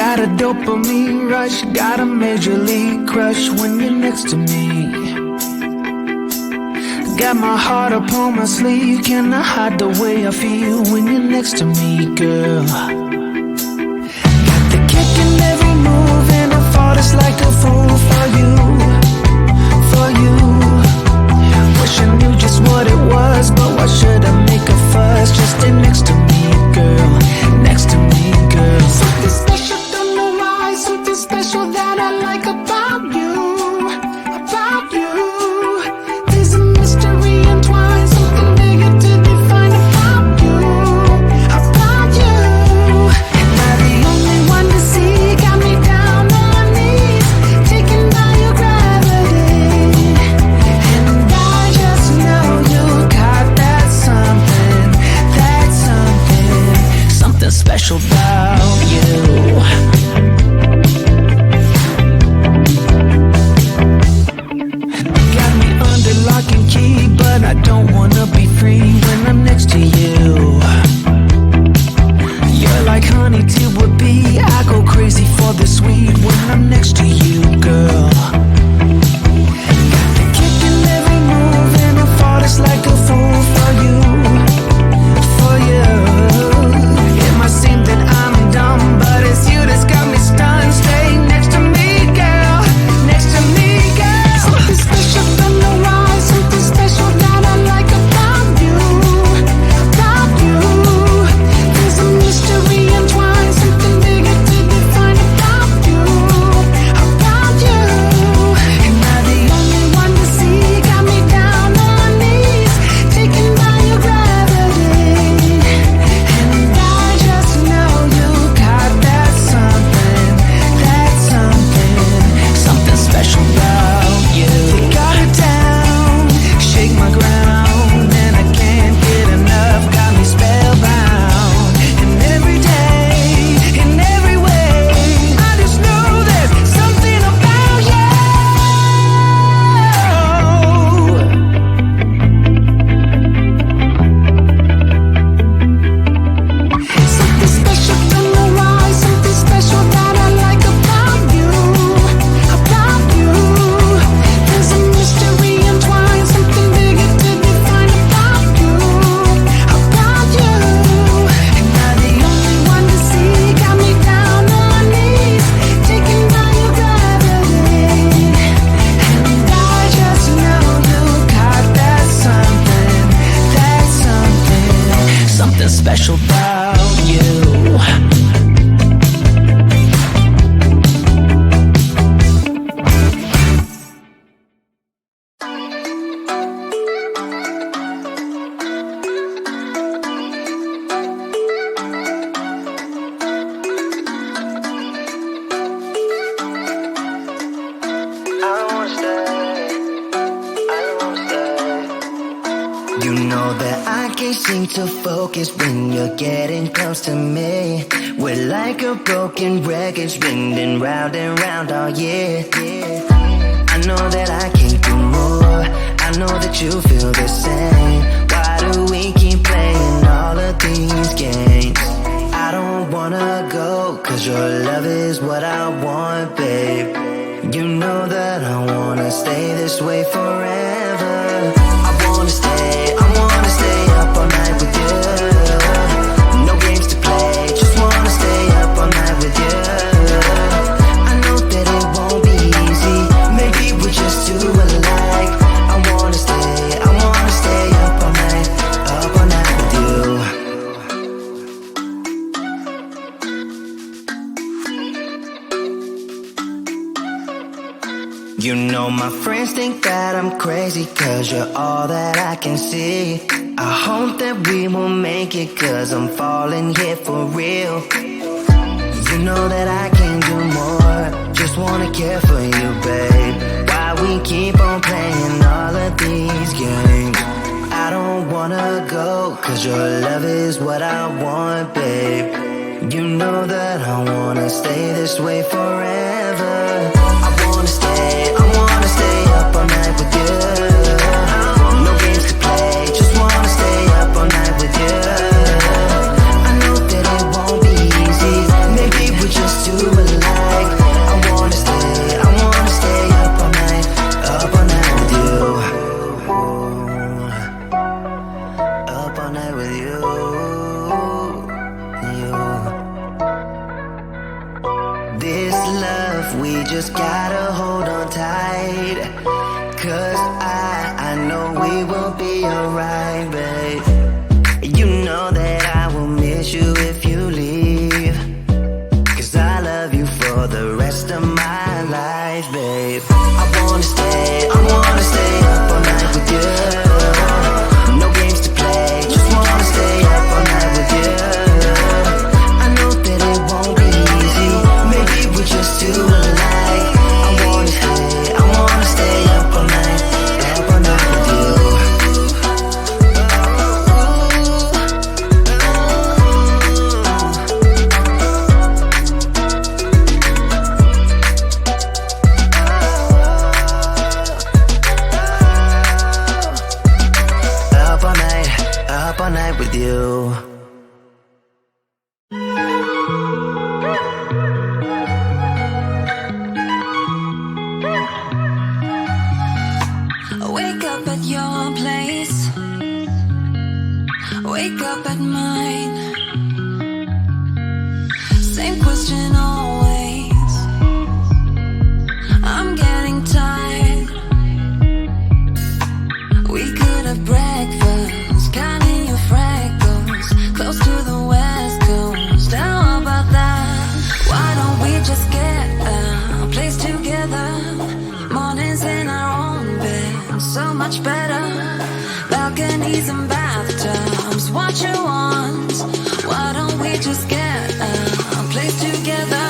got a dopamine rush, got a major league crush when you're next to me. Got my heart upon my sleeve, can I hide the way I feel when you're next to me, girl? Got the kick in every move and I fought just like a fool for you, for you. Wish I knew just what it was, but why should I make a fuss? Just stay next to me, girl, next to me, girl. Something special, don't know why, something special that I like about you, about you. There's a mystery entwined, something bigger to define about you, about you. Am I the only one to see? Got me down on my knees, taken by your gravity. And I just know you got that something, something special about you. Got me under lock and key, but I don't wanna be free when I'm next to you. You're like honey to a bee, I go crazy for the sweet when I'm next to you, girl. Got the kick in every move and I fought just like a fool for you, for you. It might seem that I'm dumb, but it's you that's got me stunned. Stay next to me, girl, next to me, girl. Something special, don't know why, something special that I like about you, about you. There's a mystery entwined, something bigger to define about you, about you. Am I the only one to see? Got me down on my knees, taken by your gravity. And I just know you got that something, something special about you. You got it down, shake my ground, and I can't get enough, got me spellbound. And every day, in every way, I just know there's something about you. Something special, don't know why, something special that I like about you, about you. There's a mystery entwined, something bigger to define about you, about you. Am I the only one to see? Got me down on my knees, taken by your gravity. And I just know you got that something special about you. You know that I can't seem to focus when you're getting close to me. We're like a broken record spinning round and round all year. I know that I can't do more, I know that you feel the same. Why do we keep playing all of these games? I don't wanna go, cause your love is what I want, babe. You know that I wanna stay this way forever. I wanna stay up all night with you. No games to play, just wanna stay up all night with you. I know that it won't be easy, maybe we're just too alike. I wanna stay up all night with you. You know my friends think that I'm crazy, cause you're all that I can see. I hope that we will make it, cause I'm falling here for real. You know that I can do more, just wanna care for you, babe. Why we keep on playing all of these games? I don't wanna go, cause your love is what I want, babe. You know that I wanna stay this way forever. I wanna stay up all night with you. No games to play, just wanna stay up all night with you. I know that it won't be easy, maybe we're just too enough, we just gotta hold on tight. Cause I know we will be alright, babe. You know that I will miss you if you leave. Cause I love you for the rest of my life, babe. I wanna stay up all night with you. No games to play, just wanna stay up all night with you. I know that it won't be easy, maybe we're just too alike. I wanna stay up all night with you. Up all night with you. Wake up at your place, wake up at mine. Same question always. I'm getting tired. We could have breakfast, counting your freckles, close to the west coast. How about that? Why don't we just get a place together? Mornings in our own bed, so much better. Balconies and bathtubs, what you want? Why don't we just get a place together?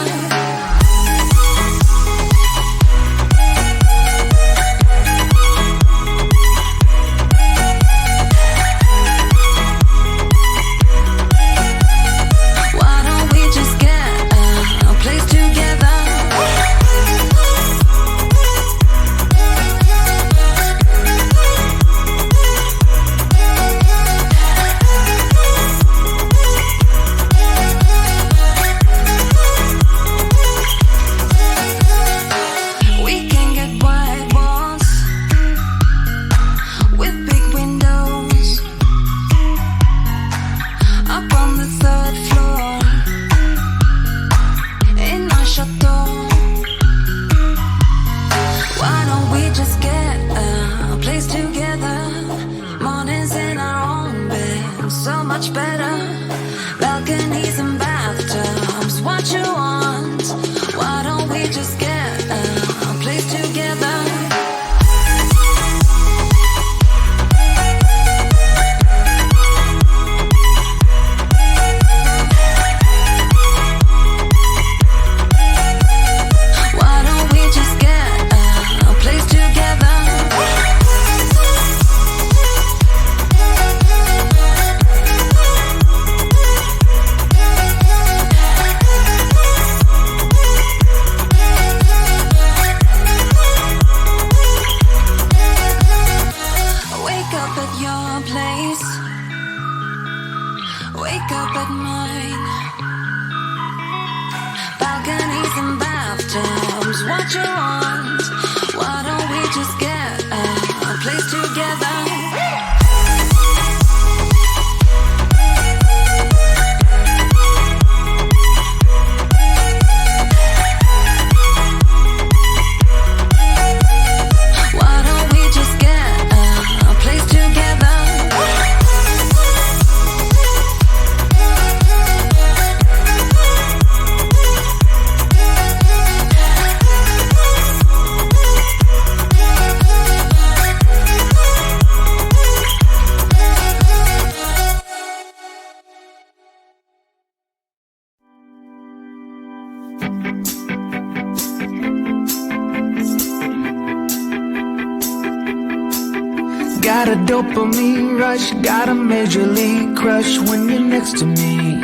Got a dopamine rush, got a major league crush when you're next to me.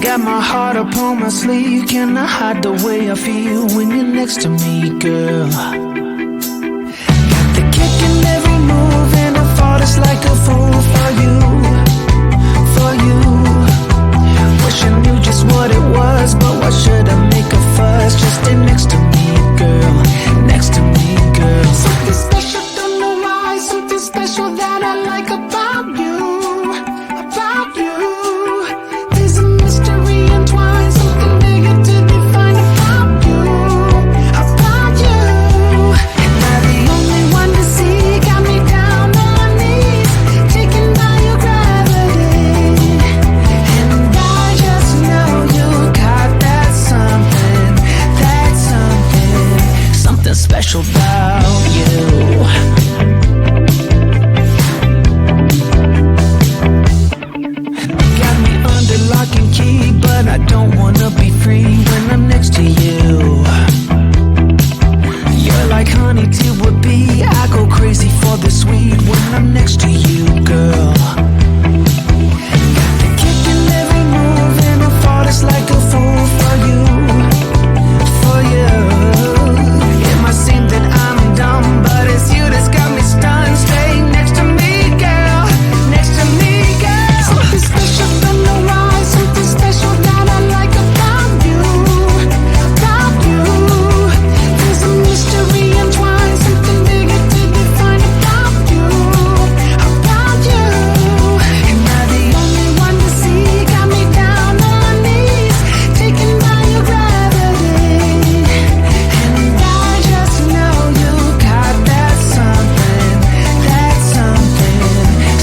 Got my heart upon my sleeve, cannot hide the way I feel when you're next to me, girl. Got the kick in every move and I fought just like a fool for you, for you. Wish I knew just what it was, but why should I make a fuss? Just stay next to me, girl, next to me, girl. Something special, don't know why, something special that I like about you, about you. There's a mystery entwined, something bigger to define. under lock and key, but I don't wanna be free when I'm next to you. You're like honey to a bee. I go crazy for the sweet when I'm next to you, girl. Got the kick in every move and I fall just like a fool for you, for you. It might seem that I'm dumb, but it's you that's got me stunned. Stay next to me, girl, next to me, girl. Something special from the rise, something special that I like about you, about you. There's a mystery entwined, something bigger to define about you, about you. Am I the only one to see? Got me down on my knees, taken by your gravity. And I just know you got that something,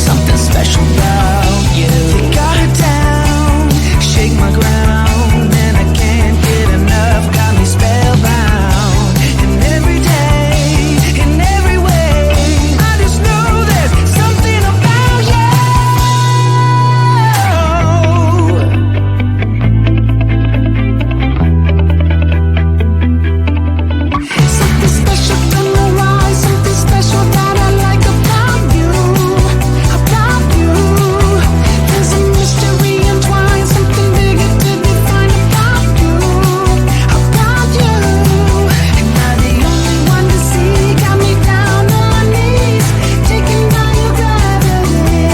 something special about you. You got it down, shake my ground, and I can't get enough. Got me spellbound. And every day, in every way, I just know there's something about you. Something special from the rise, something special that I like about you, about you. There's a mystery entwined, something bigger to define about you, about you. Am I the only one to see? Got me down on my knees, taken by your gravity.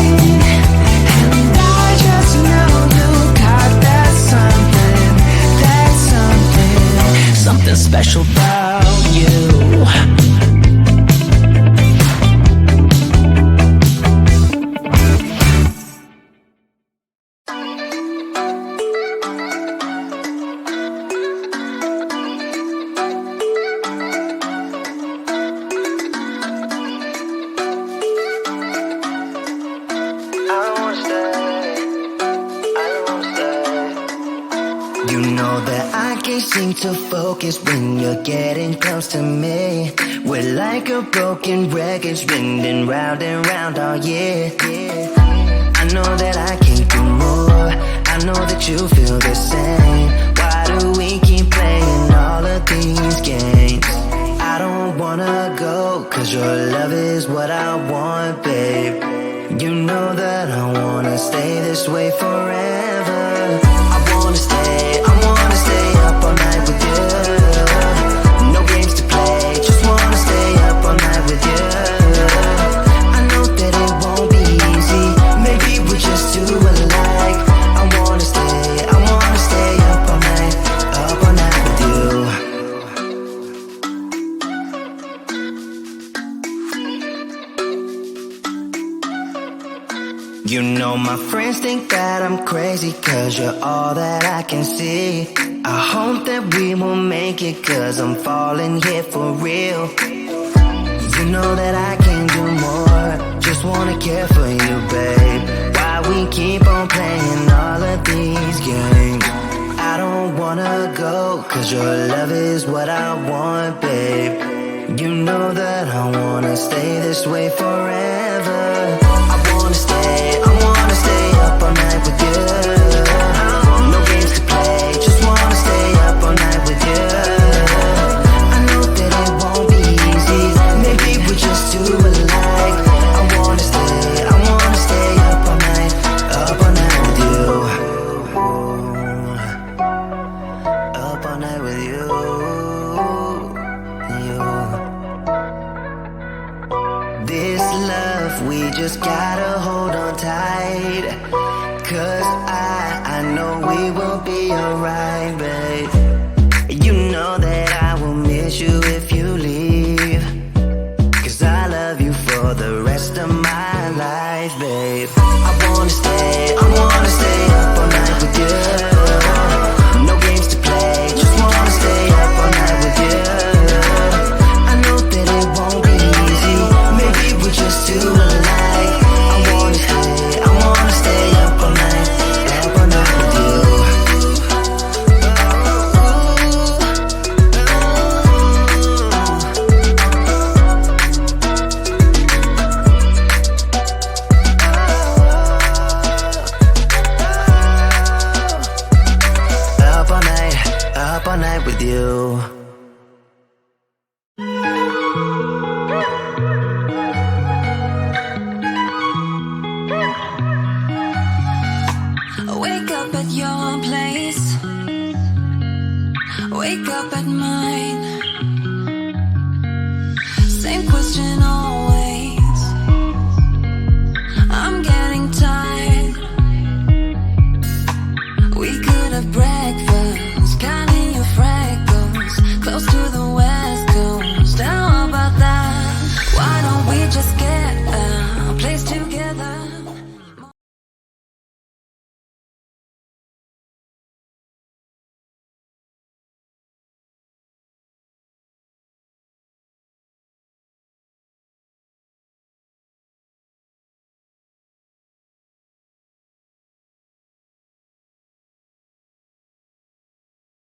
And I just know you got that something special about you. You know that I can't seem to focus when you're getting close to me. We're like a broken record spinning round and round all year. I know that I can't do more. I know that you feel the same. Why do we keep playing all of these games? I don't wanna go, cause your love is what I want, babe. You know that I wanna stay this way forever. I wanna stay up all night with you. No games to play, just wanna stay up all night with you. I know that it won't be easy, maybe we're just too alike. I wanna stay up all night with you. You know my friends think that I'm crazy, cause you're all that I can see. I hope that we will make it, cause I'm falling here for real. You know that I can do more, just wanna care for you, babe. Why we keep on playing all of these games? I don't wanna go, cause your love is what I want, babe. You know that I wanna stay this way forever. I wanna stay up all night with you. No games to play, just wanna stay up all night with you. I know that it won't be easy, maybe we're just too alike. I wanna stay up all night with you. Up all night with you. This love, we just gotta hold on tight. Cause I know we will be alright, babe. You know that I will miss you if you leave. Cause I love you for the rest of my life, babe. I wanna stay up all night with you. No games to play, just wanna stay up all night with you. I know that it won't be easy, maybe we're just too alike. I wanna stay up all night with you. you. Wake up at your place, wake up at mine. Same question always.